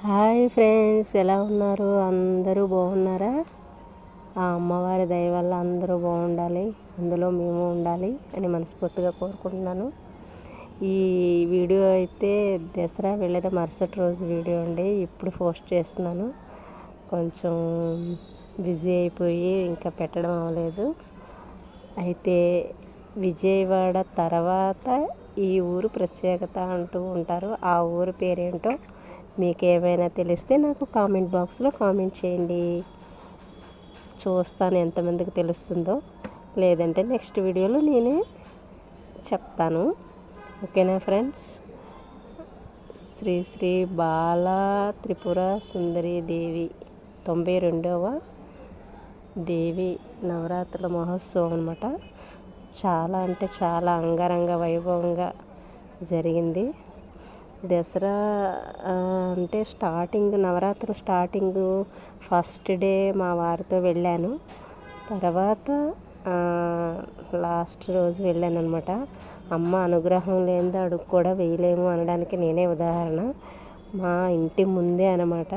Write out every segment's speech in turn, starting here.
Hi friends, ఎలా ఉన్నారు? అందరూ బాగున్నారా? ఆ అమ్మవారి దయ వల్ల అందరూ బాగుండాలి, అందులో మేము ఉండాలి అని మనస్ఫూర్తిగా కోరుకుంటున్నాను. ఈ వీడియో అయితే దసరా వెళ్ళిన మరుసటి రోజు వీడియో అండి. ఇప్పుడు పోస్ట్ చేస్తున్నాను. కొంచెం బిజీ అయిపోయి ఇంకా పెట్టడం అవ్వలేదు. అయితే విజయవాడ తర్వాత ఈ ఊరు ప్రత్యేకత అంటూ ఉంటారు. ఆ ఊరు పేరేంటో మీకు ఏమైనా తెలిస్తే నాకు కామెంట్ బాక్స్లో కామెంట్ చేయండి. చూస్తాను ఎంతమందికి తెలుస్తుందో. లేదంటే నెక్స్ట్ వీడియోలో నేనే చెప్తాను. ఓకేనా ఫ్రెండ్స్? శ్రీ శ్రీ బాల త్రిపుర సుందరి దేవి 92వ దేవి నవరాత్రుల మహోత్సవం అన్నమాట. చాలా అంటే చాలా అంగరంగ వైభవంగా జరిగింది. దసరా అంటే నవరాత్రులు స్టార్టింగ్ ఫస్ట్ డే మా వారితో వెళ్ళాను. తర్వాత లాస్ట్ రోజు వెళ్ళాను అనమాట. అమ్మ అనుగ్రహం లేనిదే అడుగు కూడా వేయలేము అనడానికి నేనే ఉదాహరణ. మా ఇంటి ముందే అనమాట.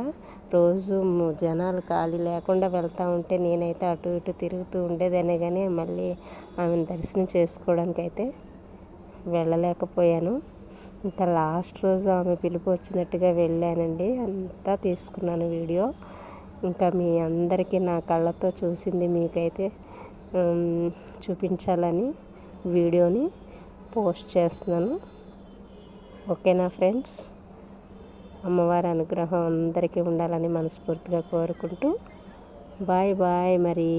రోజు జనాలు ఖాళీ లేకుండా వెళ్తూ ఉంటే నేనైతే అటు ఇటు తిరుగుతూ ఉండేదాన్ని, కానీ మళ్ళీ ఆమెను దర్శనం చేసుకోవడానికి అయితే వెళ్ళలేకపోయాను. ఇంకా లాస్ట్ రోజు ఆమె పిలుపు వచ్చినట్టుగా వెళ్ళానండి. అంతా తీసుకున్నాను వీడియో. ఇంకా మీ అందరికీ నా కళ్ళతో చూసింది మీకైతే చూపించాలని వీడియోని పోస్ట్ చేస్తున్నాను. ఓకేనా ఫ్రెండ్స్? అమ్మవారి అనుగ్రహం అందరికీ ఉండాలని మనస్ఫూర్తిగా కోరుకుంటూ బాయ్ బాయ్ మరి.